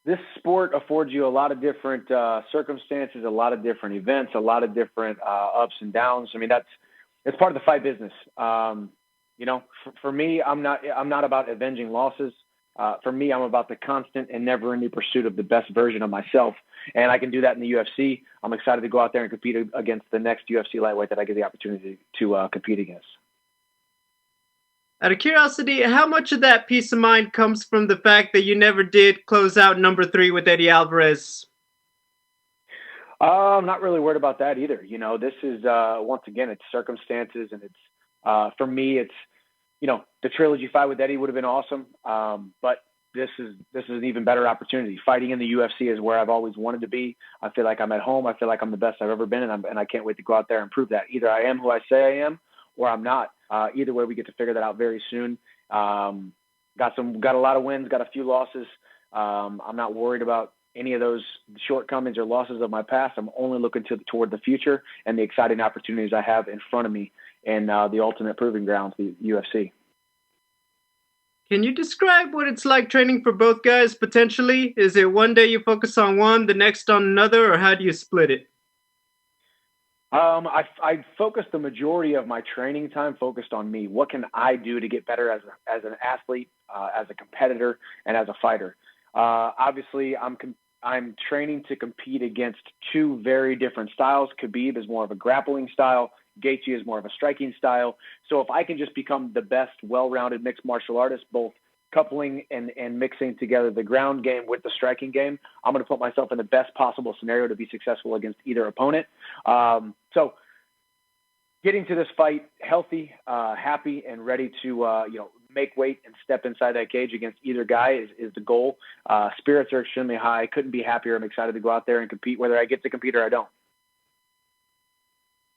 this sport affords you a lot of different circumstances, a lot of different events, a lot of different ups and downs. I mean, it's part of the fight business. For me, I'm not about avenging losses. For me, I'm about the constant and never-ending pursuit of the best version of myself, and I can do that in the UFC. I'm excited to go out there and compete against the next UFC lightweight that I get the opportunity to compete against. Out of curiosity, how much of that peace of mind comes from the fact that you never did close out number 3 with Eddie Alvarez? I'm not really worried about that either. This is once again, it's circumstances, and it's for me, it's the trilogy fight with Eddie would have been awesome, but this is an even better opportunity. Fighting in the UFC is where I've always wanted to be. I feel like I'm at home. I feel like I'm the best I've ever been, and I can't wait to go out there and prove that. Either I am who I say I am, or I'm not. Either way, we get to figure that out very soon. Got a lot of wins, got a few losses. I'm not worried about any of those shortcomings or losses of my past. I'm only looking toward the future and the exciting opportunities I have in front of me and the ultimate proving grounds, the UFC. Can you describe what it's like training for both guys potentially? Is it one day you focus on one, the next on another, or how do you split it? I focused the majority of my training time focused on me. What can I do to get better as an athlete, as a competitor, and as a fighter? Obviously, I'm training to compete against two very different styles. Khabib is more of a grappling style. Gaethje is more of a striking style. So if I can just become the best, well-rounded mixed martial artist, both coupling and mixing together the ground game with the striking game, I'm going to put myself in the best possible scenario to be successful against either opponent. So getting to this fight healthy, happy, and ready to make weight and step inside that cage against either guy is the goal. Spirits are extremely high. Couldn't be happier. I'm excited to go out there and compete, whether I get to compete or I don't.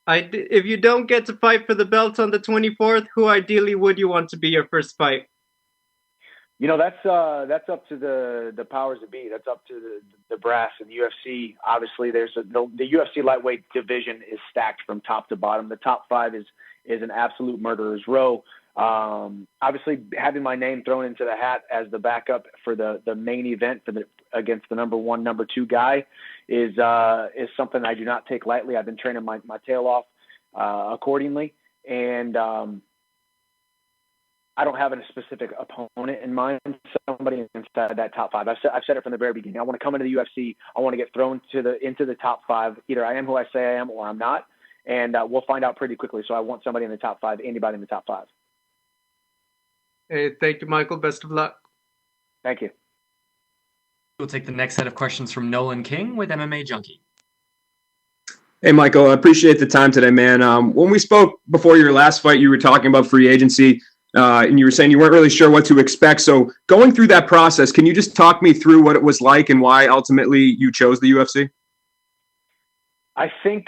If you don't get to fight for the belt on the 24th, who ideally would you want to be your first fight? That's up to the powers that be. That's up to the brass and the UFC. Obviously, the UFC lightweight division is stacked from top to bottom. The top 5 is an absolute murderer's row. Obviously, having my name thrown into the hat as the backup for the main event against the number 1, number 2 guy is something I do not take lightly. I've been training my tail off accordingly, and I don't have a specific opponent in mind. Somebody inside that top 5. I've said it from the very beginning. I want to come into the UFC. I want to get thrown into the top 5. Either I am who I say I am, or I'm not, and we'll find out pretty quickly. So I want somebody in the top 5. Anybody in the top 5. Hey, thank you, Michael. Best of luck. Thank you. We'll take the next set of questions from Nolan King with MMA Junkie. Hey, Michael, I appreciate the time today, man. When we spoke before your last fight, you were talking about free agency, and you were saying you weren't really sure what to expect. So going through that process, can you just talk me through what it was like and why ultimately you chose the UFC? I think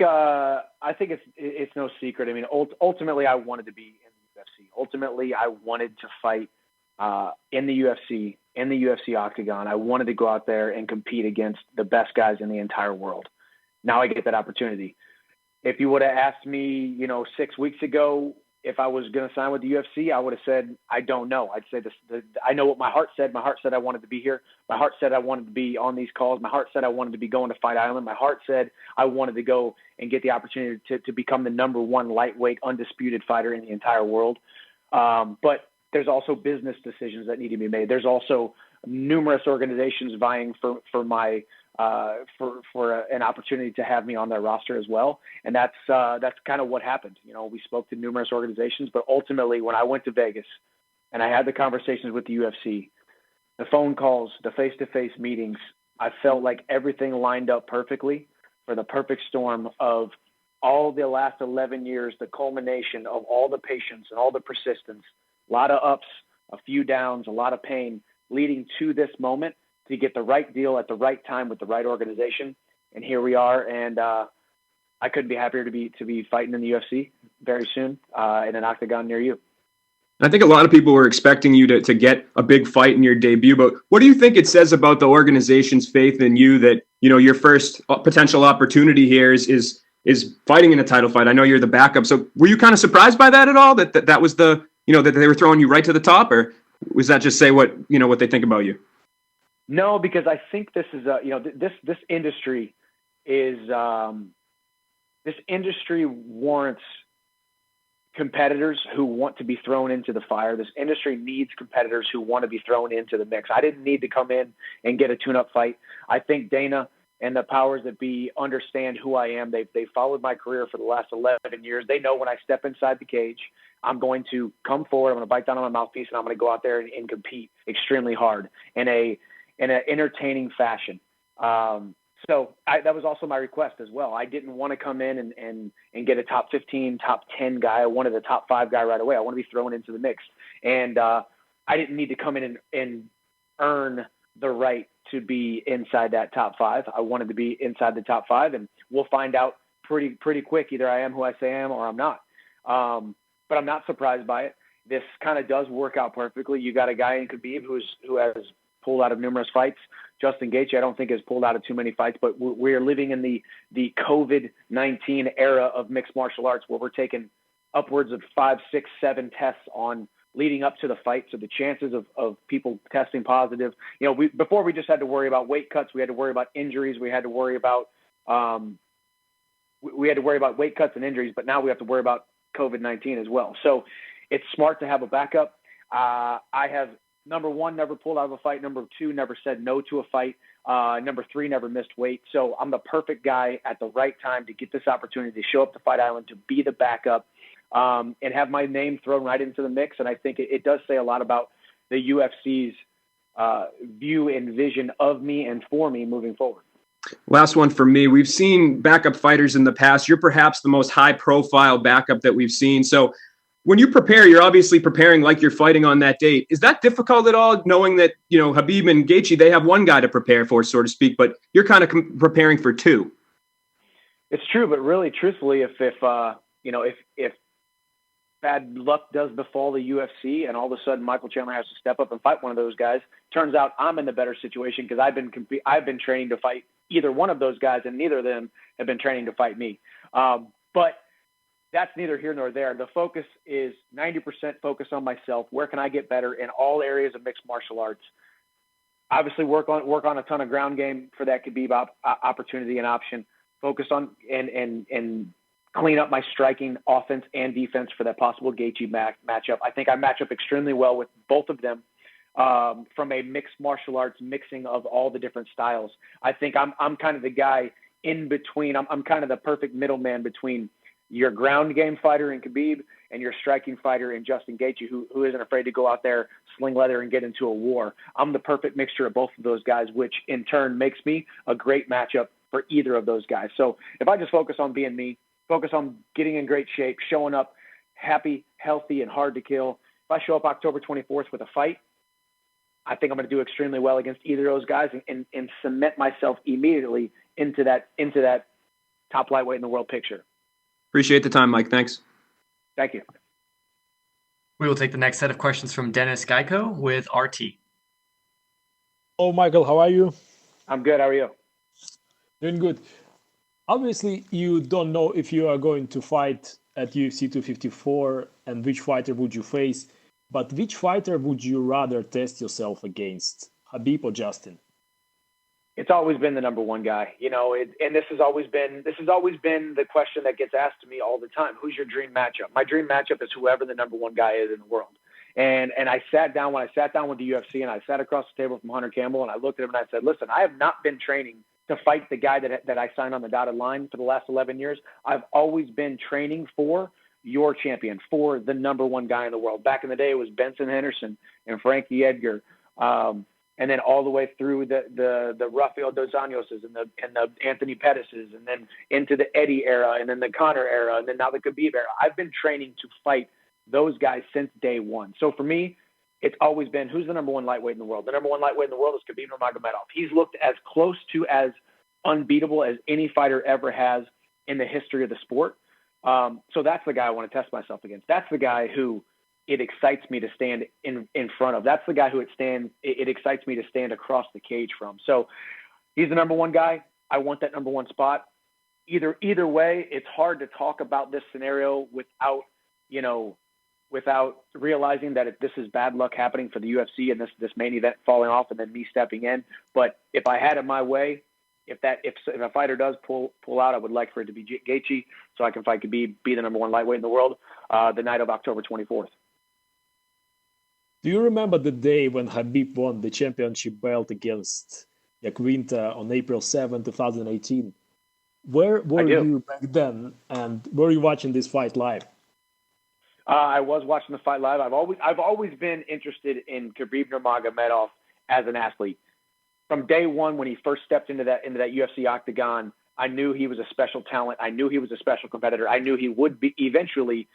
it's no secret. I mean, ultimately, I wanted to be in the UFC. Ultimately, I wanted to fight in the UFC octagon. I wanted to go out there and compete against the best guys in the entire world. Now I get that opportunity. If you would have asked me, 6 weeks ago, if I was going to sign with the UFC, I would have said, I don't know. I'd say this. I know what my heart said. My heart said I wanted to be here. My heart said I wanted to be on these calls. My heart said I wanted to be going to Fight Island. My heart said I wanted to go and get the opportunity to become the number 1 lightweight undisputed fighter in the entire world. But there's also business decisions that need to be made. There's also numerous organizations vying for my for an opportunity to have me on their roster as well. And that's kind of what happened. We spoke to numerous organizations, but ultimately when I went to Vegas and I had the conversations with the UFC, the phone calls, the face-to-face meetings, I felt like everything lined up perfectly for the perfect storm of all the last 11 years, the culmination of all the patience and all the persistence, a lot of ups, a few downs, a lot of pain leading to this moment to get the right deal at the right time with the right organization. And here we are. And I couldn't be happier to be fighting in the UFC very soon in an octagon near you. I think a lot of people were expecting you to get a big fight in your debut, but what do you think it says about the organization's faith in you that, your first potential opportunity here is fighting in a title fight? I know you're the backup. So were you kind of surprised by that at all? That was that they were throwing you right to the top, or was that just say what they think about you? No, because I think this is this industry is this industry warrants competitors who want to be thrown into the fire. This industry needs competitors who want to be thrown into the mix. I didn't need to come in and get a tune-up fight. I think Dana and the powers that be understand who I am. They followed my career for the last 11 years. They know when I step inside the cage, I'm going to come forward, I'm going to bite down on my mouthpiece, and I'm going to go out there and compete extremely hard in an entertaining fashion. So that was also my request as well. I didn't want to come in and get a top 15, top 10 guy. I wanted a top 5 guy right away. I want to be thrown into the mix. And I didn't need to come in and earn the right to be inside that top 5. I wanted to be inside the top 5, and we'll find out pretty quick. Either I am who I say I am or I'm not. But I'm not surprised by it. This kind of does work out perfectly. You got a guy in Khabib who has pulled out of numerous fights. Justin Gaethje, I don't think, has pulled out of too many fights, but we're living in the COVID-19 era of mixed martial arts where we're taking upwards of 5, 6, 7 tests on leading up to the fight. So the chances of people testing positive, before we just had to worry about weight cuts, we had to worry about injuries, we had to worry about weight cuts and injuries, but now we have to worry about COVID-19 as well. So it's smart to have a backup. I have, number 1, never pulled out of a fight. Number 2, never said no to a fight. Number 3, never missed weight. So I'm the perfect guy at the right time to get this opportunity to show up to Fight Island, to be the backup, and have my name thrown right into the mix. And I think it does say a lot about the UFC's view and vision of me and for me moving forward. Last one for me. We've seen backup fighters in the past. You're perhaps the most high-profile backup that we've seen. So when you prepare, you're obviously preparing like you're fighting on that date. Is that difficult at all, knowing that, Khabib and Gaethje, they have one guy to prepare for, so to speak, but you're kind of preparing for 2? It's true, but really, truthfully, if bad luck does befall the UFC and all of a sudden Michael Chandler has to step up and fight one of those guys, turns out I'm in the better situation because I've been training to fight either one of those guys, and neither of them have been training to fight me. But that's neither here nor there. The focus is 90% focus on myself. Where can I get better in all areas of mixed martial arts? Obviously, work on a ton of ground game for that Khabib opportunity and option. Focus on and clean up my striking, offense and defense for that possible Gaethje matchup. I think I match up extremely well with both of them from a mixed martial arts mixing of all the different styles. I think I'm kind of the guy in between. I'm kind of the perfect middleman between your ground game fighter in Khabib and your striking fighter in Justin Gaethje, who isn't afraid to go out there, sling leather, and get into a war. I'm the perfect mixture of both of those guys, which in turn makes me a great matchup for either of those guys. So if I just focus on being me, focus on getting in great shape, showing up happy, healthy, and hard to kill. If I show up October 24th with a fight, I think I'm going to do extremely well against either of those guys and cement myself immediately into that top lightweight in the world picture. Appreciate the time, Mike. Thanks. Thank you. We will take the next set of questions from Dennis Geico with RT. Oh, Michael, how are you? I'm good. How are you? Doing good. Obviously, you don't know if you are going to fight at UFC 254 and which fighter would you face, but which fighter would you rather test yourself against, Khabib or Justin? It's always been the number 1 guy, and this has always been the question that gets asked to me all the time. Who's your dream matchup? My dream matchup is whoever the number 1 guy is in the world. And I sat down with the UFC, and I sat across the table from Hunter Campbell, and I looked at him and I said, listen, I have not been training to fight the guy that I signed on the dotted line for the last 11 years. I've always been training for your champion, for the number 1 guy in the world. Back in the day, it was Benson Henderson and Frankie Edgar. And then all the way through the Rafael Dos Anjoses and the Anthony Pettis's, and then into the Eddie era, and then the Conor era, and then now the Khabib era. I've been training to fight those guys since day one. So for me, it's always been, who's the number 1 lightweight in the world? The number 1 lightweight in the world is Khabib Nurmagomedov. He's looked as close to as unbeatable as any fighter ever has in the history of the sport. So that's the guy I want to test myself against. That's the guy who it excites me to stand in front of. That's the guy who it excites me to stand across the cage from. So he's the number 1 guy. I want that number 1 spot. Either way, it's hard to talk about this scenario without, without realizing that this is bad luck happening for the UFC and this main event falling off and then me stepping in. But if I had it my way, if a fighter does pull out, I would like for it to be Gaethje, so I can fight Khabib, be the number one lightweight in the world, the night of October 24th. Do you remember the day when Khabib won the championship belt against Gaethje on April 7, 2018? Where were you back then, and were you watching this fight live? I was watching the fight live. I've always been interested in Khabib Nurmagomedov as an athlete. From day one, when he first stepped into that UFC octagon, I knew he was a special talent. I knew he was a special competitor. I knew he would eventually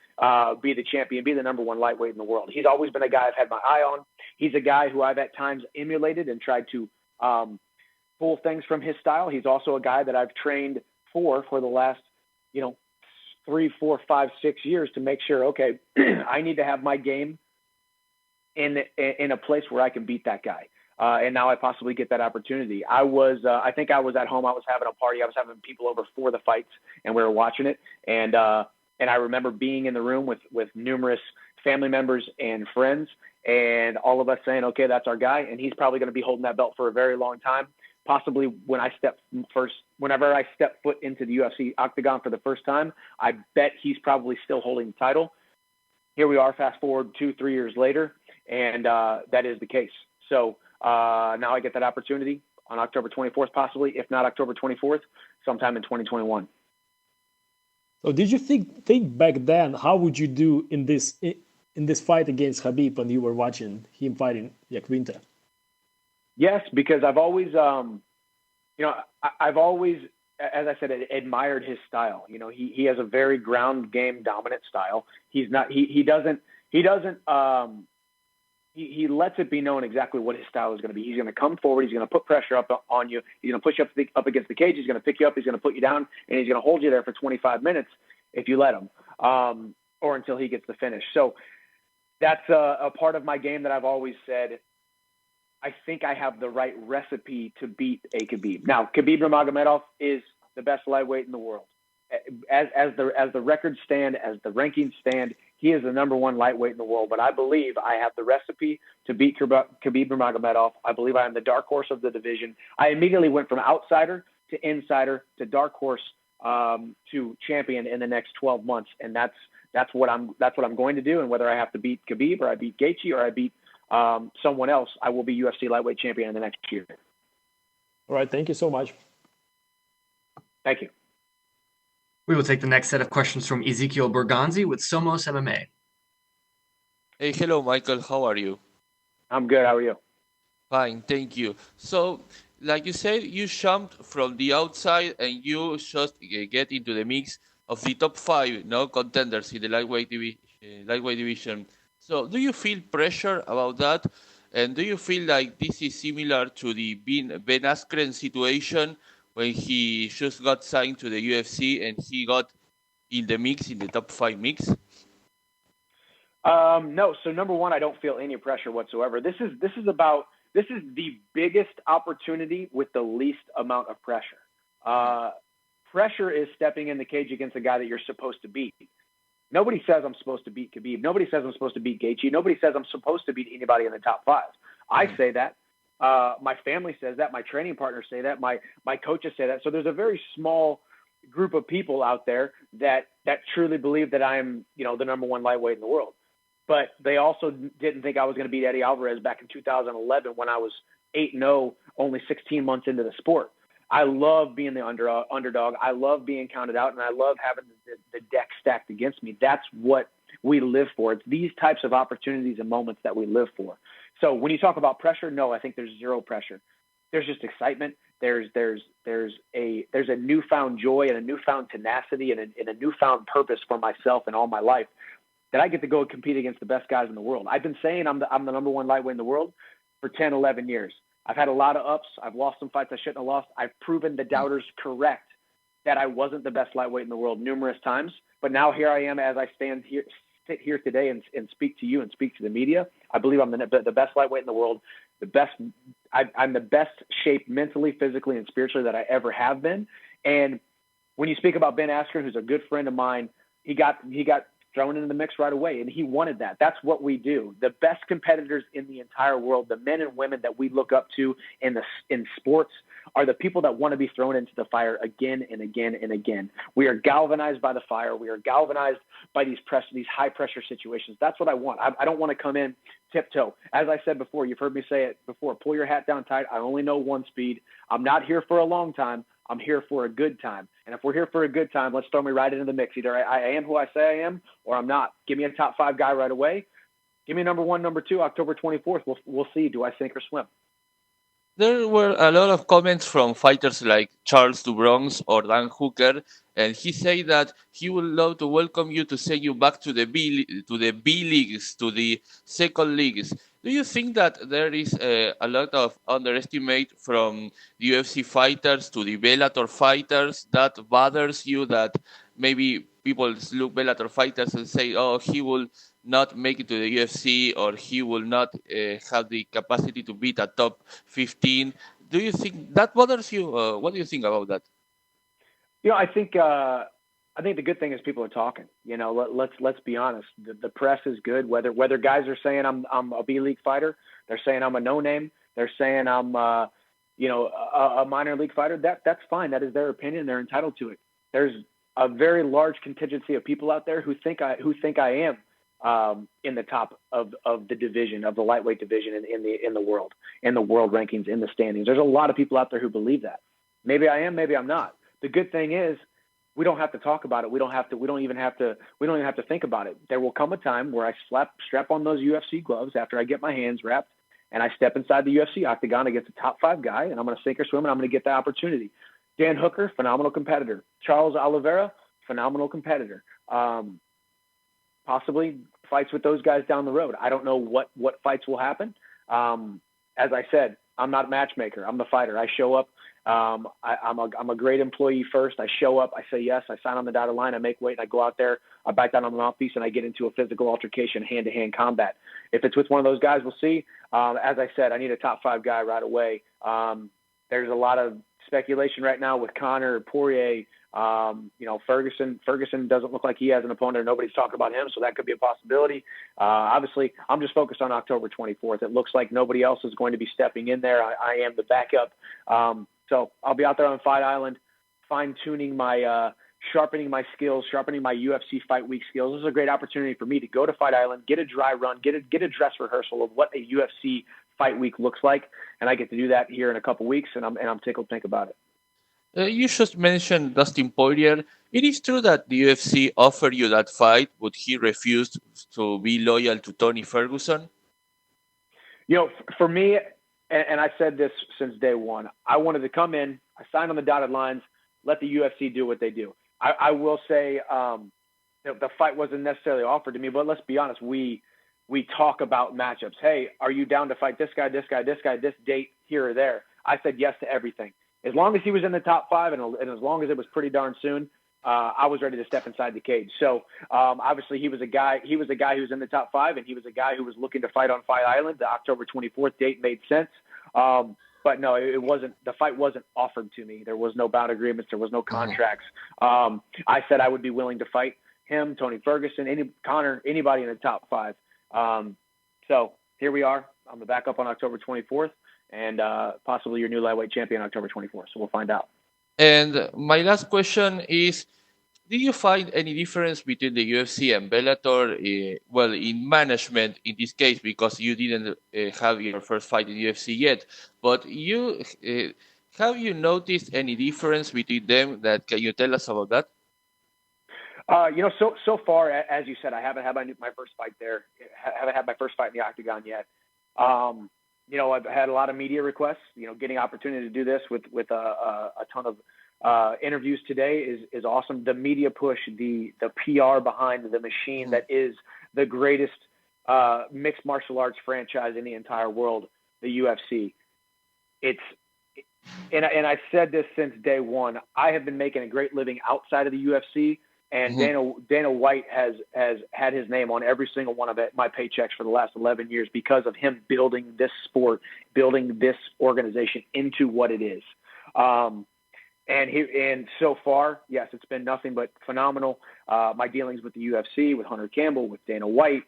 be the champion, be the number one lightweight in the world. He's always been a guy I've had my eye on. He's a guy who I've at times emulated and tried to pull things from his style. He's also a guy that I've trained for the last, 3, 4, 5, 6 years to make sure, okay, I need to have my game in a place where I can beat that guy. And now I possibly get that opportunity. I think I was at home. I was having a party. I was having people over for the fights, and we were watching it. And I remember being in the room with numerous family members and friends, and all of us saying, okay, that's our guy. And he's probably going to be holding that belt for a very long time. Possibly whenever I step foot into the UFC octagon for the first time, I bet he's probably still holding the title. Here we are, fast forward 2-3 years later, and that is the case. So now I get that opportunity on October 24th, possibly, if not October 24th, sometime in 2021. So did you think back then, how would you do in this fight against Khabib when you were watching him fighting Gaethje? Yes, because I've always, I've always, as I said, admired his style. He has a very ground game dominant style. He lets it be known exactly what his style is going to be. He's going to come forward. He's going to put pressure up on you. He's going to push you up against the cage. He's going to pick you up. He's going to put you down, and he's going to hold you there for 25 minutes if you let him, or until he gets the finish. So that's a part of my game that I've always said, I think I have the right recipe to beat a Khabib. Now, Khabib Nurmagomedov is the best lightweight in the world. As the records stand, as the rankings stand, he is the number one lightweight in the world. But I believe I have the recipe to beat Khabib Nurmagomedov. I believe I am the dark horse of the division. I immediately went from outsider to insider to dark horse to champion in the next 12 months, and that's what I'm going to do. And whether I have to beat Khabib or I beat Gaethje or I beat someone else, I will be UFC lightweight champion in the next year. All right. Thank you so much. Thank you. We will take the next set of questions from Ezekiel Berganzi with Somos MMA. Hey, hello, Michael. How are you? I'm good. How are you? Fine, thank you. So, like you said, you jumped from the outside and you just get into the mix of the top 5 contenders in the lightweight division. So, do you feel pressure about that? And do you feel like this is similar to the Ben Askren situation when he just got signed to the UFC and he got in the mix, in the top 5 mix? No. So number one, I don't feel any pressure whatsoever. This is the biggest opportunity with the least amount of pressure. Pressure is stepping in the cage against a guy that you're supposed to beat. Nobody says I'm supposed to beat Khabib. Nobody says I'm supposed to beat Gaethje. Nobody says I'm supposed to beat anybody in the top 5. I say that. My family says that. My training partners say that. My coaches say that. So there's a very small group of people out there that truly believe that I'm, the number one lightweight in the world. But they also didn't think I was going to beat Eddie Alvarez back in 2011 when I was 8-0, only 16 months into the sport. I love being the underdog. I love being counted out, and I love having the deck stacked against me. That's what we live for. It's these types of opportunities and moments that we live for. So when you talk about pressure, no, I think there's zero pressure. There's just excitement. There's a newfound joy and a newfound tenacity and a newfound purpose for myself and all my life that I get to go compete against the best guys in the world. I've been saying I'm the number one lightweight in the world for 10, 11 years. I've had a lot of ups. I've lost some fights I shouldn't have lost. I've proven the doubters correct that I wasn't the best lightweight in the world numerous times. But now here I am as I sit here today and speak to you and speak to the media. I believe I'm the best lightweight in the world. I'm the best shape mentally, physically, and spiritually that I ever have been. And when you speak about Ben Askren, who's a good friend of mine, he got thrown into the mix right away. And he wanted that. That's what we do. The best competitors in the entire world, the men and women that we look up to in sports, are the people that want to be thrown into the fire again and again and again. We are galvanized by the fire. We are galvanized by these high pressure situations. That's what I want. I don't want to come in tiptoe. As I said before, you've heard me say it before, pull your hat down tight. I only know one speed. I'm not here for a long time. I'm here for a good time. And if we're here for a good time, let's throw me right into the mix. Either I am who I say I am or I'm not. Give me a top 5 guy right away. Give me number 1, number 2, October 24th. We'll see. Do I sink or swim? There were a lot of comments from fighters like Charles DuBronx or Dan Hooker, and he said that he would love to welcome you to send you back to the B leagues, to the second leagues. Do you think that there is a lot of underestimate from the UFC fighters to the Bellator fighters that bothers you, that maybe people look Bellator fighters and say, oh, he will not make it to the UFC, or he will not have the capacity to beat a top 15? Do you think that bothers you? What do you think about that? I think the good thing is people are talking. Let's be honest. The press is good. Whether guys are saying I'm a B league fighter, they're saying I'm a no name, they're saying I'm a minor league fighter. That's fine. That is their opinion. They're entitled to it. There's a very large contingency of people out there who think I am in the top of the division, of the lightweight division in the world rankings, in the standings. There's a lot of people out there who believe that. Maybe I am, maybe I'm not. The good thing is we don't have to talk about it. We don't even have to think about it. There will come a time where I strap on those UFC gloves after I get my hands wrapped and I step inside the UFC octagon against a top 5 guy, and I'm going to sink or swim, and I'm going to get the opportunity. Dan Hooker, phenomenal competitor. Charles Oliveira, phenomenal competitor. Possibly fights with those guys down the road. I don't know what fights will happen. As I said, I'm not a matchmaker. I'm the fighter. I show up. I'm a great employee first. I show up. I say yes. I sign on the dotted line. I make weight. And I go out there. I bite down on the mouthpiece, and I get into a physical altercation, hand-to-hand combat. If it's with one of those guys, we'll see. As I said, I need a top 5 guy right away. There's a lot of speculation right now with Conor, Poirier. Ferguson doesn't look like he has an opponent. Nobody's talking about him, so that could be a possibility. Obviously, I'm just focused on October 24th. It looks like nobody else is going to be stepping in there. I am the backup. So I'll be out there on Fight Island, fine-tuning sharpening my skills, sharpening my UFC Fight Week skills. This is a great opportunity for me to go to Fight Island, get a dry run, get a dress rehearsal of what a UFC Fight Week looks like, and I get to do that here in a couple weeks, and I'm tickled to think about it. You just mentioned Dustin Poirier. It is true that the UFC offered you that fight, but he refused to be loyal to Tony Ferguson? For me, and I said this since day one, I wanted to come in, I signed on the dotted lines, let the UFC do what they do. I will say the fight wasn't necessarily offered to me, but let's be honest, we talk about matchups. Hey, are you down to fight this guy, this date, here or there? I said yes to everything. As long as he was in the top 5 and as long as it was pretty darn soon, I was ready to step inside the cage. So obviously he was a guy who was in the top 5, and he was a guy who was looking to fight on Fight Island. The October 24th date made sense. But no, it wasn't. The fight wasn't offered to me. There was no bout agreements. There was no contracts. I said I would be willing to fight him, Tony Ferguson, Conor, anybody in the top 5. So here we are. I'm the backup on October 24th. And possibly your new lightweight champion October 24th. So we'll find out. And my last question is, do you find any difference between the UFC and Bellator? In management in this case, because you didn't have your first fight in UFC yet. But have you noticed any difference between them? Can you tell us about that? So far, as you said, I haven't had my first fight there. Haven't had my first fight in the octagon yet. I've had a lot of media requests. Getting opportunity to do this with a ton of interviews today is awesome. The media push, the PR behind the machine that is the greatest mixed martial arts franchise in the entire world, the UFC. And I said this since day one. I have been making a great living outside of the UFC. And Dana White has had his name on every single one of my paychecks for the last 11 years because of him building this sport, building this organization into what it is. And so far, yes, it's been nothing but phenomenal. My dealings with the UFC, with Hunter Campbell, with Dana White,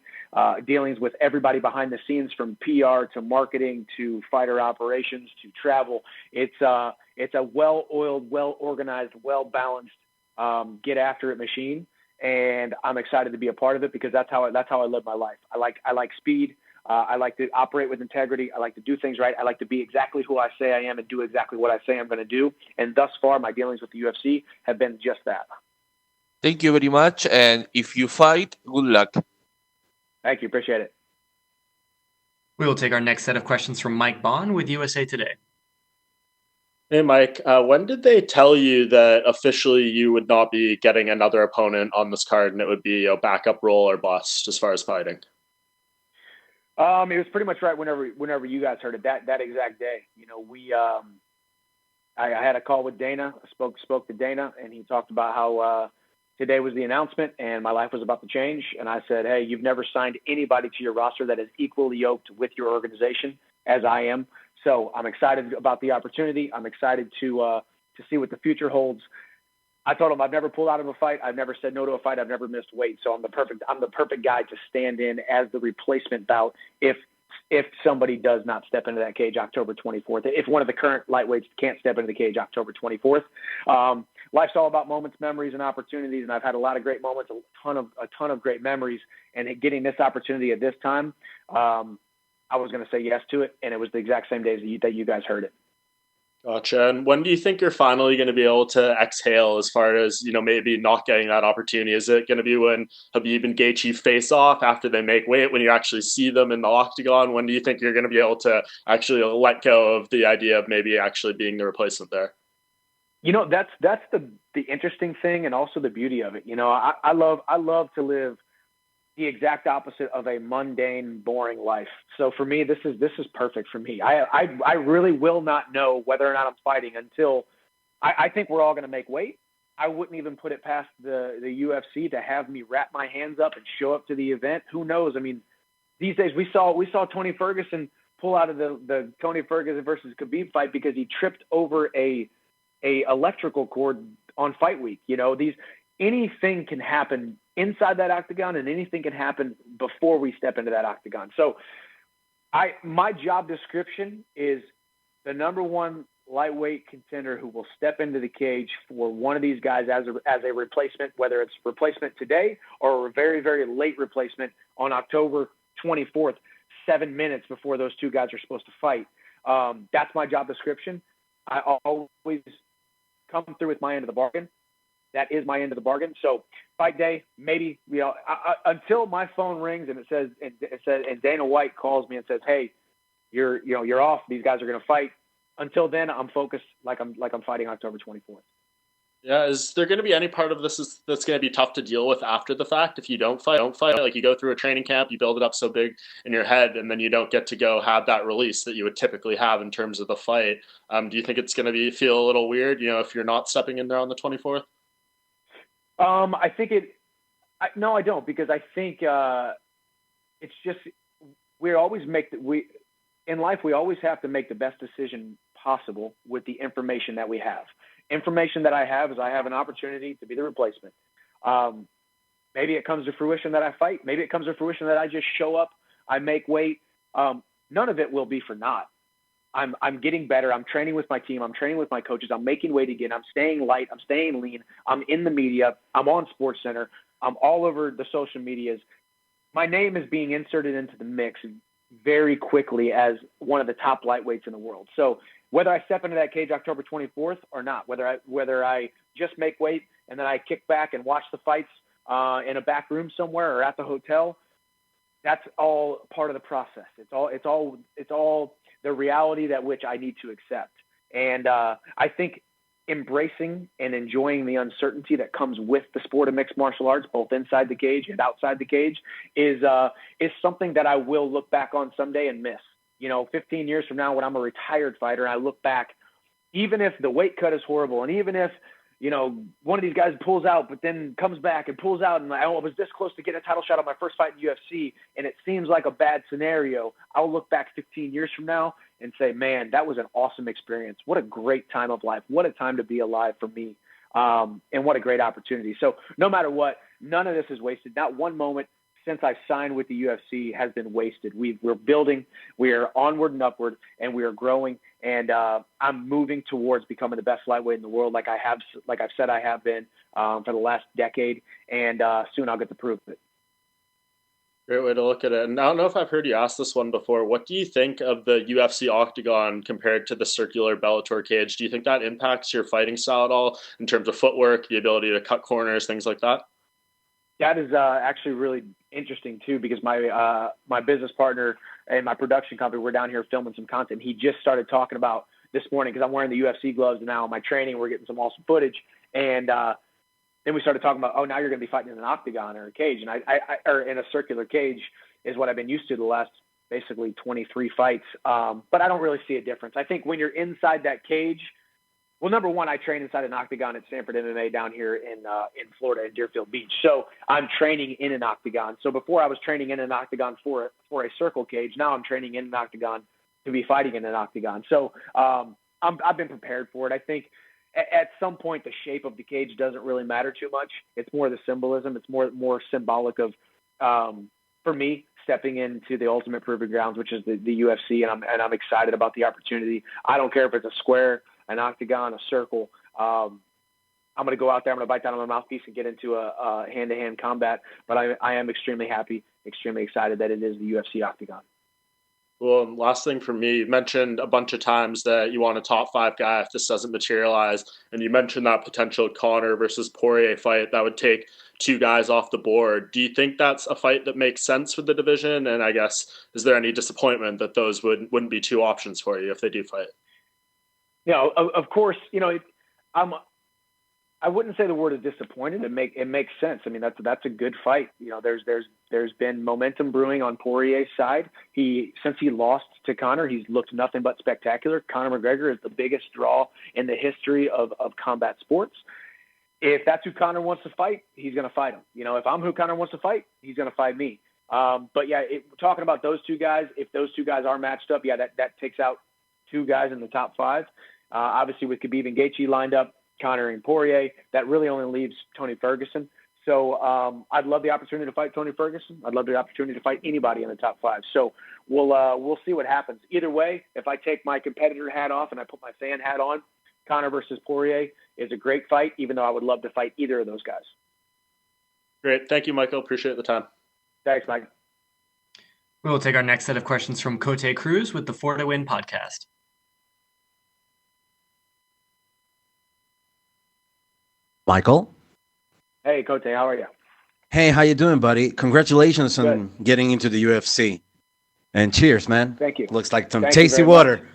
dealings with everybody behind the scenes, from PR to marketing to fighter operations to travel. It's a well-oiled, well-organized, well-balanced, get after it machine. And I'm excited to be a part of it, because that's how I live my life. I like speed. I like to operate with integrity. I like to do things right. I like to be exactly who I say I am and do exactly what I say I'm going to do. And thus far, my dealings with the UFC have been just that. Thank you very much. And if you fight, good luck. Thank you. Appreciate it. We will take our next set of questions from Mike Bond with USA Today. Hey, Mike, when did they tell you that officially you would not be getting another opponent on this card and it would be a backup role or bust as far as fighting? It was pretty much right whenever you guys heard it, that exact day. I had a call with Dana. I spoke to Dana, and he talked about how today was the announcement and my life was about to change. And I said, hey, you've never signed anybody to your roster that is equally yoked with your organization as I am. So I'm excited about the opportunity. I'm excited to see what the future holds. I told him I've never pulled out of a fight. I've never said no to a fight. I've never missed weight. So I'm the perfect guy to stand in as the replacement bout if somebody does not step into that cage October 24th. If one of the current lightweights can't step into the cage October 24th. Life's all about moments, memories, and opportunities. And I've had a lot of great moments, a ton of great memories. And getting this opportunity at this time, I was going to say yes to it. And it was the exact same days that you guys heard it. Gotcha. And when do you think you're finally going to be able to exhale as far as, maybe not getting that opportunity? Is it going to be when Khabib and Gaethje face off after they make weight, when you actually see them in the octagon? When do you think you're going to be able to actually let go of the idea of maybe actually being the replacement there? That's the interesting thing, and also the beauty of it. I love to live the exact opposite of a mundane, boring life. So for me, this is perfect for me. I really will not know whether or not I'm fighting until I think we're all going to make weight. I wouldn't even put it past the UFC to have me wrap my hands up and show up to the event. Who knows? I mean, these days we saw Tony Ferguson pull out of the Tony Ferguson versus Khabib fight because he tripped over a electrical cord on fight week. Anything can happen inside that octagon, and anything can happen before we step into that octagon. So my job description is the number one lightweight contender who will step into the cage for one of these guys as a replacement, whether it's replacement today or a very, very late replacement on October 24th, 7 minutes before those two guys are supposed to fight. That's my job description. I always come through with my end of the bargain. That is my end of the bargain. So fight day, maybe, until my phone rings and it says, and Dana White calls me and says, hey, you're off. These guys are going to fight. Until then, I'm focused like I'm fighting October 24th. Yeah. Is there going to be any part of this that's going to be tough to deal with after the fact? If you don't fight, like you go through a training camp, you build it up so big in your head, and then you don't get to go have that release that you would typically have in terms of the fight. Do you think it's going to feel a little weird, if you're not stepping in there on the 24th? I think no, I don't, because I think it's just in life we always have to make the best decision possible with the information that we have. Information that I have is I have an opportunity to be the replacement. Maybe it comes to fruition that I fight. Maybe it comes to fruition that I just show up, I make weight. None of it will be for naught. I'm getting better. I'm training with my team. I'm training with my coaches. I'm making weight again. I'm staying light. I'm staying lean. I'm in the media. I'm on SportsCenter. I'm all over the social medias. My name is being inserted into the mix very quickly as one of the top lightweights in the world. So whether I step into that cage October 24th or not, whether I just make weight and then I kick back and watch the fights in a back room somewhere or at the hotel, that's all part of the process. It's all the reality that which I need to accept. And I think embracing and enjoying the uncertainty that comes with the sport of mixed martial arts, both inside the cage and outside the cage, is something that I will look back on someday and miss. 15 years from now, when I'm a retired fighter, I look back, even if the weight cut is horrible, and even if one of these guys pulls out, but then comes back and pulls out, and I was this close to getting a title shot on my first fight in UFC, and it seems like a bad scenario. I'll look back 15 years from now and say, man, that was an awesome experience. What a great time of life. What a time to be alive for me. And what a great opportunity. So no matter what, none of this is wasted. Not one moment since I signed with the UFC has been wasted. We're building, we are onward and upward, and we are growing. And I'm moving towards becoming the best lightweight in the world, like I've said I have been for the last decade. And soon I'll get to prove it. Great way to look at it. And I don't know if I've heard you ask this one before. What do you think of the UFC octagon compared to the circular Bellator cage? Do you think that impacts your fighting style at all in terms of footwork, the ability to cut corners, things like that? That is actually really interesting too, because my business partner and my production company, we're down here filming some content. He just started talking about this morning, because I'm wearing the UFC gloves now in my training. We're getting some awesome footage. And then we started talking about, oh, now you're going to be fighting in an octagon or a cage. And or in a circular cage is what I've been used to the last basically 23 fights. But I don't really see a difference. I think when you're inside that cage, well, number one, I train inside an octagon at Stanford MMA down here in Florida, in Deerfield Beach. So I'm training in an octagon. So before I was training in an octagon for a circle cage. Now I'm training in an octagon to be fighting in an octagon. So I've been prepared for it. I think at some point the shape of the cage doesn't really matter too much. It's more the symbolism. It's more symbolic of, for me, stepping into the ultimate proving grounds, which is the UFC, and I'm excited about the opportunity. I don't care if it's a square, an octagon, a circle. I'm going to go out there. I'm going to bite down on my mouthpiece and get into a hand-to-hand combat. But I am extremely happy, extremely excited that it is the UFC octagon. Well, last thing for me, you mentioned a bunch of times that you want a top 5 guy if this doesn't materialize. And you mentioned that potential Conor versus Poirier fight that would take 2 guys off the board. Do you think that's a fight that makes sense for the division? And I guess, is there any disappointment that those wouldn't be 2 options for you if they do fight? Of course, I wouldn't say the word is disappointed. It makes sense. I mean, that's a good fight. There's been momentum brewing on Poirier's side. Since he lost to Conor, he's looked nothing but spectacular. Conor McGregor is the biggest draw in the history of combat sports. If that's who Conor wants to fight, he's going to fight him. If I'm who Conor wants to fight, he's going to fight me. But yeah, talking about those 2 guys, if those 2 guys are matched up, yeah, that takes out 2 guys in the top 5. Obviously, with Khabib and Gaethje lined up, Conor and Poirier, that really only leaves Tony Ferguson. So I'd love the opportunity to fight Tony Ferguson. I'd love the opportunity to fight anybody in the top 5. So we'll see what happens. Either way, if I take my competitor hat off and I put my fan hat on, Conor versus Poirier is a great fight, even though I would love to fight either of those guys. Great. Thank you, Michael. Appreciate the time. Thanks, Mike. We will take our next set of questions from Cote Cruz with the 4 to Win podcast. Michael? Hey, Cote, how are you? Hey, how you doing, buddy? Congratulations on getting into the UFC. And cheers, man. Thank you. Looks like some tasty water.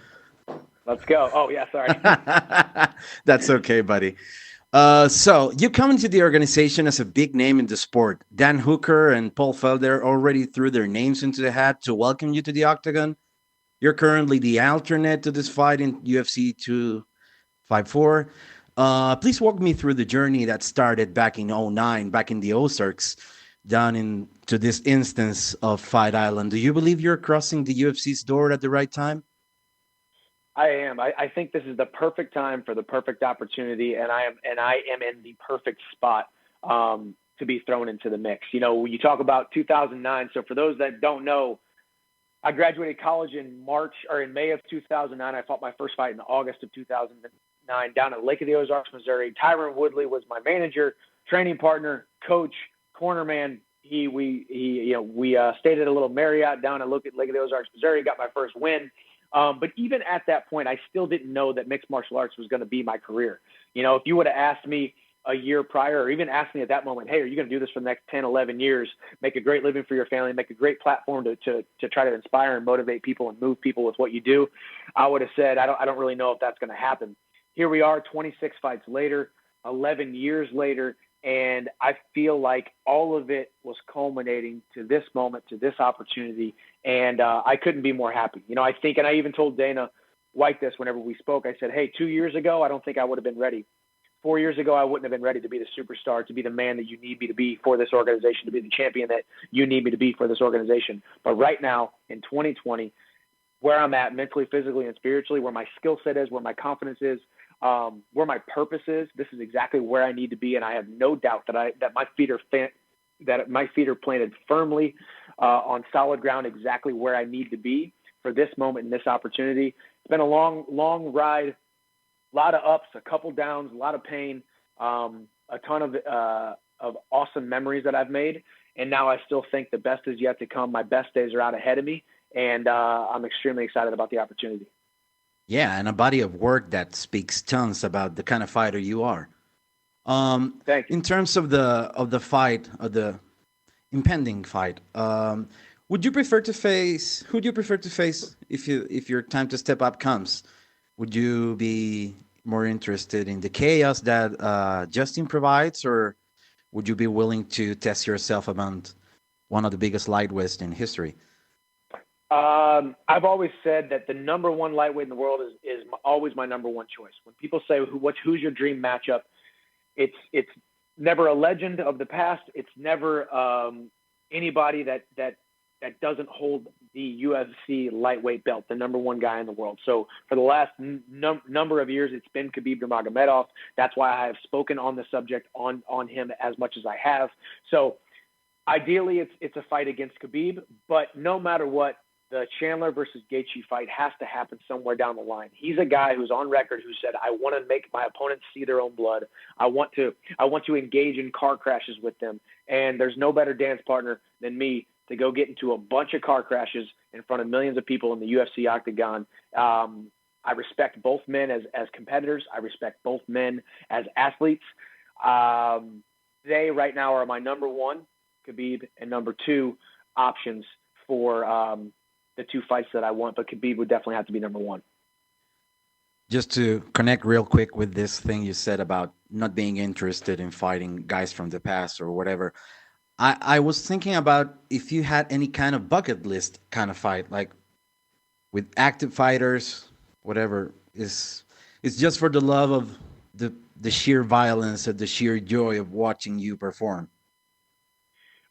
Let's go. Oh, yeah, sorry. That's okay, buddy. So you come into the organization as a big name in the sport. Dan Hooker and Paul Felder already threw their names into the hat to welcome you to the octagon. You're currently the alternate to this fight in UFC 254. Please walk me through the journey that started back in 2009, back in the Ozarks, down into this instance of Fight Island. Do you believe you're crossing the UFC's door at the right time? I am. I think this is the perfect time for the perfect opportunity, and I am in the perfect spot to be thrown into the mix. You talk about 2009. So for those that don't know, I graduated college in May of 2009. I fought my first fight in August of 2009 down at Lake of the Ozarks, Missouri. Tyron Woodley was my manager, training partner, coach, cornerman. We stayed at a little Marriott down at Lake of the Ozarks, Missouri. Got my first win. But even at that point, I still didn't know that mixed martial arts was going to be my career. If you would have asked me a year prior, or even asked me at that moment, hey, are you going to do this for the next 10, 11 years, make a great living for your family, make a great platform to try to inspire and motivate people and move people with what you do, I would have said, I don't really know if that's going to happen. Here we are 26 fights later, 11 years later, and I feel like all of it was culminating to this moment, to this opportunity, and I couldn't be more happy. I think, and I even told Dana White this whenever we spoke, I said, hey, 2 years ago, I don't think I would have been ready. 4 years ago, I wouldn't have been ready to be the superstar, to be the man that you need me to be for this organization, to be the champion that you need me to be for this organization. But right now, in 2020, where I'm at mentally, physically, and spiritually, where my skill set is, where my confidence is, where my purpose is. This is exactly where I need to be, and I have no doubt that my feet are planted firmly on solid ground, exactly where I need to be for this moment and this opportunity. It's been a long ride, a lot of ups, a couple downs, a lot of pain, a ton of awesome memories that I've made. And now I still think the best is yet to come. My best days are out ahead of me, and I'm extremely excited about the opportunity. Yeah, and a body of work that speaks tons about the kind of fighter you are. Thank you. In terms of the fight, of the impending fight, would you prefer to face? Who do you prefer to face if your time to step up comes? Would you be more interested in the chaos that Justin provides, or would you be willing to test yourself among one of the biggest lightweights in history? I've always said that the number one lightweight in the world is always my number one choice. When people say who's your dream matchup, it's never a legend of the past. It's never anybody that doesn't hold the UFC lightweight belt, the number one guy in the world. So for the last number of years, it's been Khabib Nurmagomedov. That's why I have spoken on the subject on him as much as I have. So ideally, it's a fight against Khabib, but no matter what, the Chandler versus Gaethje fight has to happen somewhere down the line. He's a guy who's on record who said, I want to make my opponents see their own blood. I want to engage in car crashes with them. And there's no better dance partner than me to go get into a bunch of car crashes in front of millions of people in the UFC octagon. I respect both men as competitors. I respect both men as athletes. They right now are my number one, Khabib, and number two options for the two fights that I want, but Khabib would definitely have to be number one. Just to connect real quick with this thing you said about not being interested in fighting guys from the past or whatever, I was thinking about if you had any kind of bucket list kind of fight, like with active fighters, whatever, it's just for the love of the sheer violence and the sheer joy of watching you perform.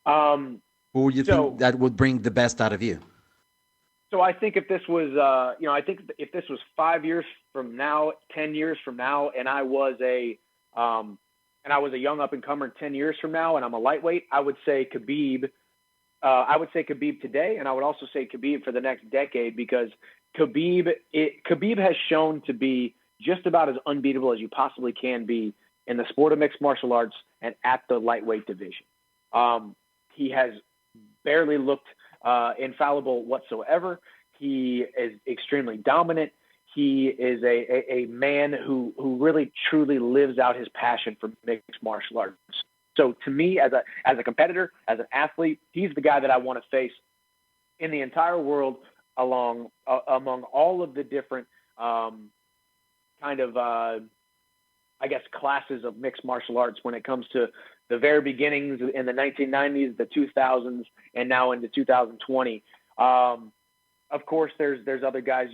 Who would you think that would bring the best out of you? So I think if this was, I think if this was 5 years from now, 10 years from now, and I was a young up and comer 10 years from now, and I'm a lightweight, I would say Khabib. I would say Khabib today, and I would also say Khabib for the next decade, because Khabib has shown to be just about as unbeatable as you possibly can be in the sport of mixed martial arts and at the lightweight division. He has barely looked infallible whatsoever. He is extremely dominant. He is a man who really truly lives out his passion for mixed martial arts. So to me, as a competitor, as an athlete, he's the guy that I want to face in the entire world, among all of the different classes of mixed martial arts when it comes to the very beginnings in the 1990s, the 2000s, and now into 2020. Of course, there's other guys.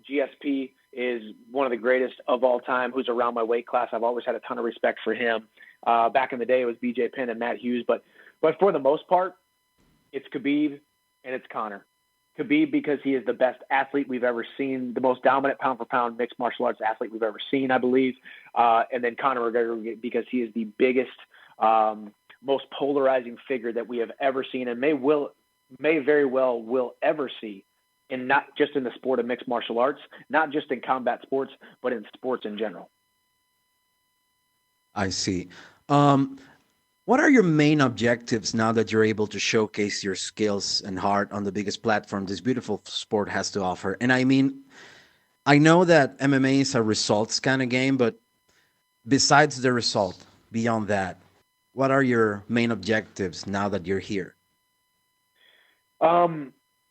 GSP is one of the greatest of all time, who's around my weight class. I've always had a ton of respect for him. Back in the day, it was BJ Penn and Matt Hughes, but for the most part, it's Khabib and it's Conor. Khabib because he is the best athlete we've ever seen, the most dominant pound-for-pound mixed martial arts athlete we've ever seen, I believe. And then Conor McGregor because he is the biggest, most polarizing figure that we have ever seen, and may very well will ever see, and not just in the sport of mixed martial arts, not just in combat sports, but in sports in general. I see. What are your main objectives now that you're able to showcase your skills and heart on the biggest platform this beautiful sport has to offer? And I mean, I know that MMA is a results kind of game, but besides the result, beyond that, what are your main objectives now that you're here?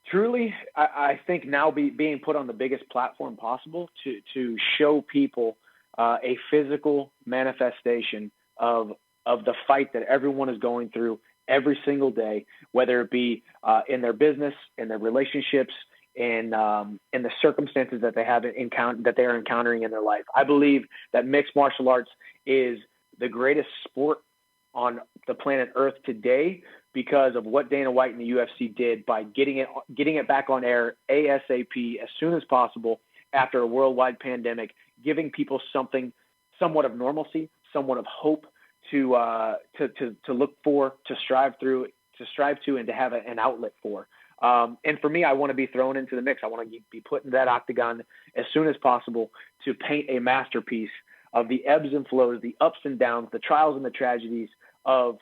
Truly, I think now being put on the biggest platform possible to show people a physical manifestation of the fight that everyone is going through every single day, whether it be in their business, in their relationships, in the circumstances that they have that they are encountering in their life. I believe that mixed martial arts is the greatest sport on the planet Earth today because of what Dana White and the UFC did by getting it back on air ASAP as soon as possible after a worldwide pandemic, giving people something somewhat of normalcy, somewhat of hope to look for, to strive to, and to have an outlet for. And for me, I want to be thrown into the mix. I want to be put in that octagon as soon as possible to paint a masterpiece of the ebbs and flows, the ups and downs, the trials and the tragedies of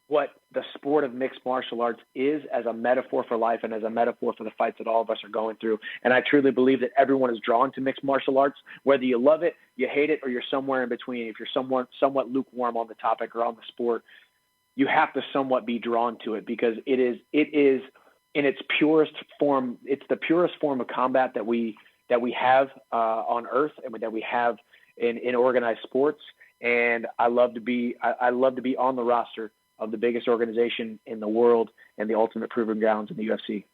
what the sport of mixed martial arts is as a metaphor for life and as a metaphor for the fights that all of us are going through. And I truly believe that everyone is drawn to mixed martial arts, whether you love it, you hate it, or you're somewhere in between. If you're somewhat lukewarm on the topic or on the sport, you have to somewhat be drawn to it because it is in its purest form. It's the purest form of combat that we have on earth and that we have in organized sports. And I love to be on the roster of the biggest organization in the world and the ultimate proving grounds in the UFC.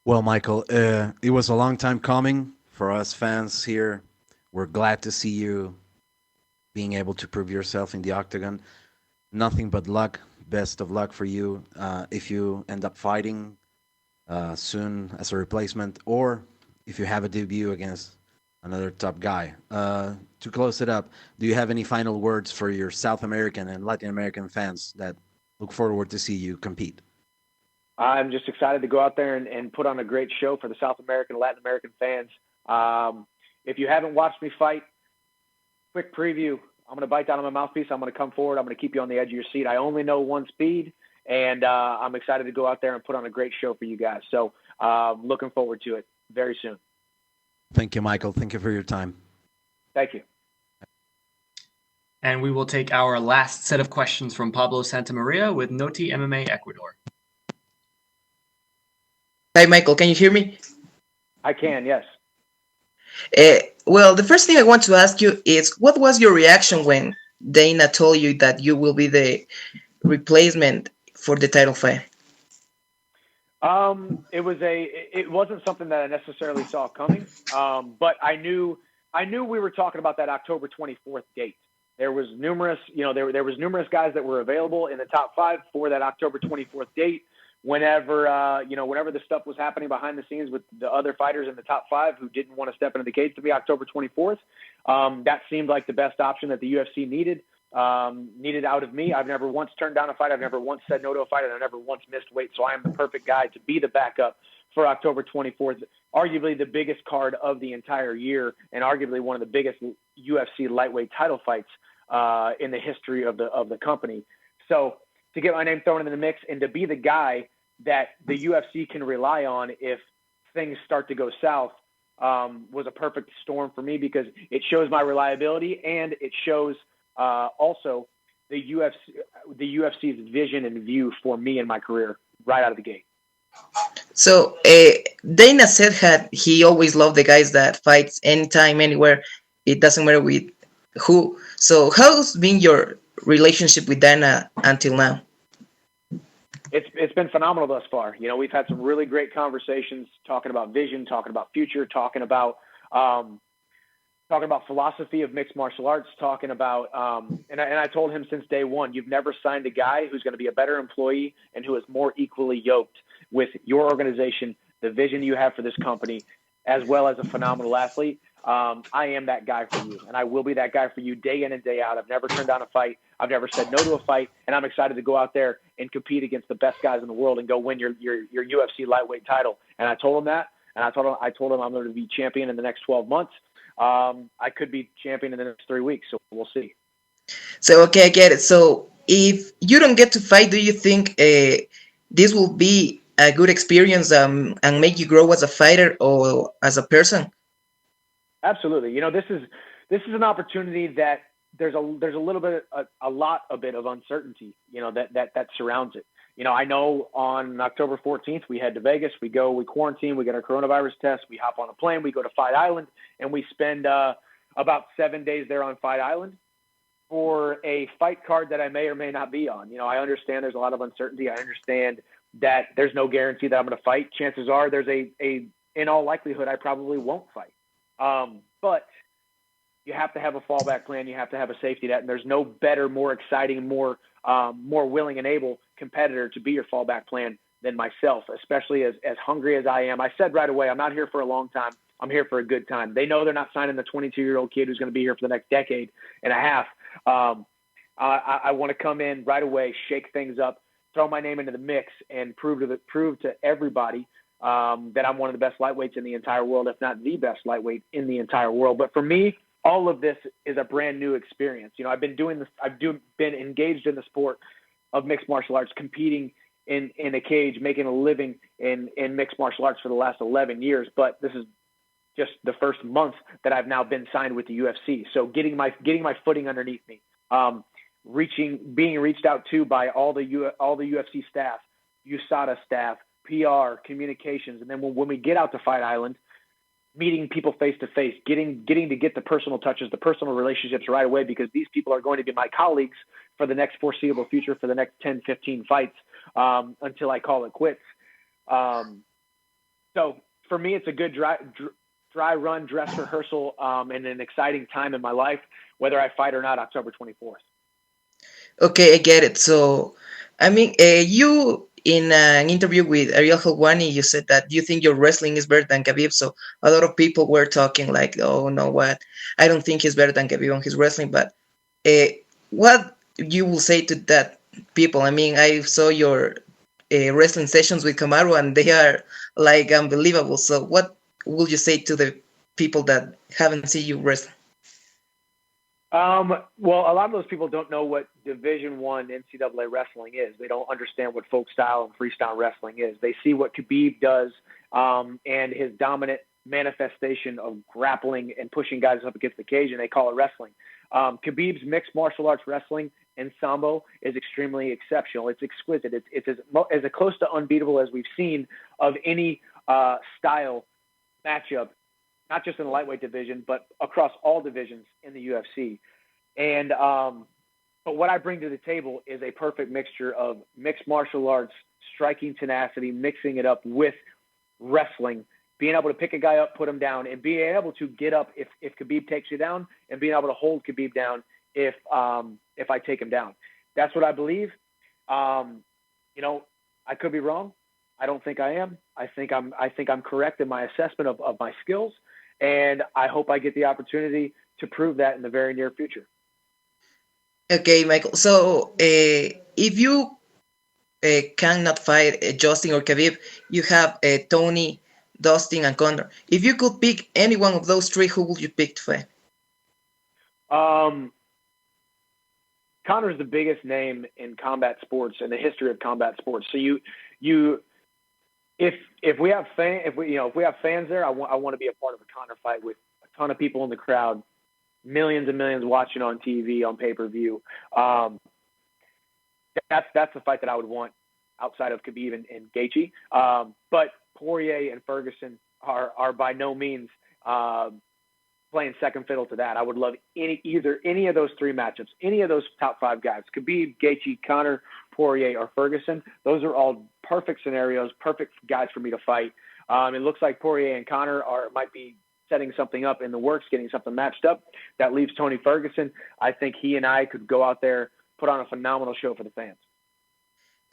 Well, Michael, it was a long time coming for us fans here. We're glad to see you being able to prove yourself in the octagon. Nothing but luck. Best of luck for you if you end up fighting soon as a replacement, or if you have a debut against another top guy. To close it up, do you have any final words for your South American and Latin American fans that look forward to see you compete? I'm just excited to go out there and put on a great show for the South American and Latin American fans. If you haven't watched me fight, quick preview. I'm going to bite down on my mouthpiece. I'm going to come forward. I'm going to keep you on the edge of your seat. I only know one speed, and I'm excited to go out there and put on a great show for you guys. So looking forward to it very soon. Thank you, Michael. Thank you for your time. Thank you. And we will take our last set of questions from Pablo Santamaria with Noti MMA Ecuador. Hi, Michael. Can you hear me? I can, yes. Well, the first thing I want to ask you is, what was your reaction when Dana told you that you will be the replacement for the title fight? It wasn't something that I necessarily saw coming, but I knew we were talking about that October 24th date. There was numerous guys that were available in the top 5 for that October 24th date. Whenever the stuff was happening behind the scenes with the other fighters in the top 5 who didn't want to step into the cage to be October 24th, that seemed like the best option that the UFC needed out of me. I've never once turned down a fight. I've never once said no to a fight, and I've never once missed weight. So I am the perfect guy to be the backup for October 24th, arguably the biggest card of the entire year and arguably one of the biggest UFC lightweight title fights in the history of the company. So to get my name thrown in the mix and to be the guy that the UFC can rely on if things start to go south was a perfect storm for me because it shows my reliability and it shows also the UFC's vision and view for me and my career right out of the gate. So Dana said he always loved the guys that fights anytime, anywhere. It doesn't matter with who. So how's been your relationship with Dana until now? It's been phenomenal thus far. You know, we've had some really great conversations talking about vision, talking about future, talking about philosophy of mixed martial arts, talking about and I told him since day one, you've never signed a guy who's going to be a better employee and who is more equally yoked with your organization, the vision you have for this company, as well as a phenomenal athlete. I am that guy for you, and I will be that guy for you day in and day out. I've never turned down a fight. I've never said no to a fight, and I'm excited to go out there and compete against the best guys in the world and go win your UFC lightweight title. And I told him that, and I told him I'm going to be champion in the next 12 months. I could be champion in the next 3 weeks, so we'll see. So, okay, I get it. So if you don't get to fight, do you think this will be a good experience and make you grow as a fighter or as a person? Absolutely. You know, this is an opportunity that there's a little bit, a bit of uncertainty, you know, that surrounds it. You know, I know on October 14th, we head to Vegas, we quarantine, we get our coronavirus test, we hop on a plane, we go to Fight Island, and we spend about 7 days there on Fight Island for a fight card that I may or may not be on. You know, I understand there's a lot of uncertainty. I understand that there's no guarantee that I'm going to fight. Chances are there's in all likelihood, I probably won't fight. But you have to have a fallback plan. You have to have a safety net, and there's no better, more exciting, more willing and able competitor to be your fallback plan than myself, especially as hungry as I am. I said right away, I'm not here for a long time. I'm here for a good time. They know they're not signing the 22-year-old kid who's going to be here for the next decade and a half. I want to come in right away, shake things up, throw my name into the mix, and prove to everybody that I'm one of the best lightweights in the entire world, if not the best lightweight in the entire world. But for me, all of this is a brand new experience. You know, I've been doing this. Been engaged in the sport of mixed martial arts, competing in a cage, making a living in mixed martial arts for the last 11 years. But this is just the first month that I've now been signed with the UFC. So getting my footing underneath me, being reached out to by all the UFC staff, USADA staff, PR, communications, and then when we get out to Fight Island, meeting people face to face, getting to get the personal touches, the personal relationships right away, because these people are going to be my colleagues for the next foreseeable future, for the next 10, 15 fights, until I call it quits. So for me, it's a good dry run, dress rehearsal, and an exciting time in my life, whether I fight or not, October 24th. Okay, I get it. So, I mean, you in an interview with Ariel Helwani, you said that you think your wrestling is better than Khabib. So a lot of people were talking like, "Oh no, what? I don't think he's better than Khabib on his wrestling." But what you will say to that people? I mean, I saw your wrestling sessions with Kamaru, and they are like unbelievable. So, what will you say to the people that haven't seen you wrestle? Well, a lot of those people don't know what Division I NCAA wrestling is. They don't understand what folk style and freestyle wrestling is. They see what Khabib does, and his dominant manifestation of grappling and pushing guys up against the cage, and they call it wrestling. Khabib's mixed martial arts wrestling and sambo is extremely exceptional. It's exquisite. It's as close to unbeatable as we've seen of any style matchup, not just in the lightweight division, but across all divisions in the UFC. And but what I bring to the table is a perfect mixture of mixed martial arts, striking tenacity, mixing it up with wrestling, being able to pick a guy up, put him down, and being able to get up if Khabib takes you down, and being able to hold Khabib down if I take him down. That's what I believe. You know, I could be wrong. I don't think I am. I think I'm correct in my assessment of my skills, and I hope I get the opportunity to prove that in the very near future. Okay, Michael. So, if you cannot fight Justin or Khabib, you have Tony, Dustin, and Conor. If you could pick any one of those three, who would you pick to fight? Conor's the biggest name in combat sports, in the history of combat sports. So if we have fans there, I want to be a part of a Conor fight with a ton of people in the crowd, millions and millions watching on TV, on pay-per-view. That's the fight that I would want outside of Khabib and Gaethje. But Poirier and Ferguson are by no means playing second fiddle to that. I would love any of those three matchups, any of those top five guys, Khabib, Gaethje, Conor, Poirier, or Ferguson. Those are all perfect scenarios, perfect guys for me to fight. It looks like Poirier and Conor might be setting something up in the works, getting something matched up. That leaves Tony Ferguson. I think he and I could go out there, put on a phenomenal show for the fans.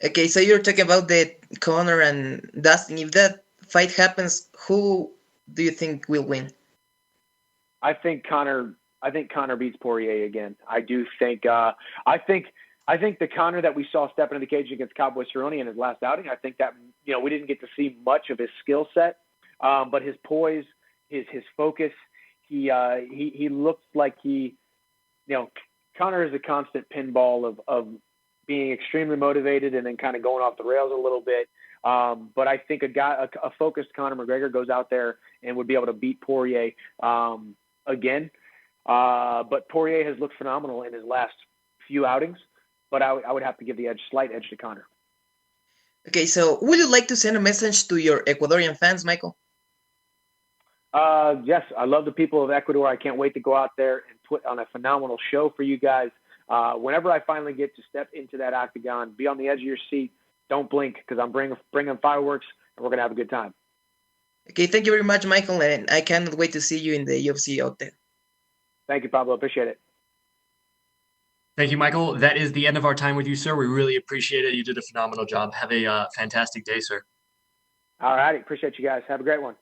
Okay, so you're talking about the Conor and Dustin. If that fight happens, who do you think will win? I think Conor beats Poirier again. I do think. I think the Conor that we saw step into the cage against Cowboy Cerrone in his last outing. I think that we didn't get to see much of his skill set, but his poise, his focus. He looks like Conor is a constant pinball of being extremely motivated and then kind of going off the rails a little bit. But I think a focused Conor McGregor goes out there and would be able to beat Poirier again. But Poirier has looked phenomenal in his last few outings. But I would have to give the slight edge to Conor. Okay, so would you like to send a message to your Ecuadorian fans, Michael? Yes, I love the people of Ecuador. I can't wait to go out there and put on a phenomenal show for you guys. Whenever I finally get to step into that octagon, be on the edge of your seat. Don't blink, because I'm bringing fireworks, and we're going to have a good time. Okay, thank you very much, Michael, and I cannot wait to see you in the UFC out there. Thank you, Pablo. Appreciate it. Thank you, Michael. That is the end of our time with you, sir. We really appreciate it. You did a phenomenal job. Have a fantastic day, sir. All righty. Appreciate you guys. Have a great one.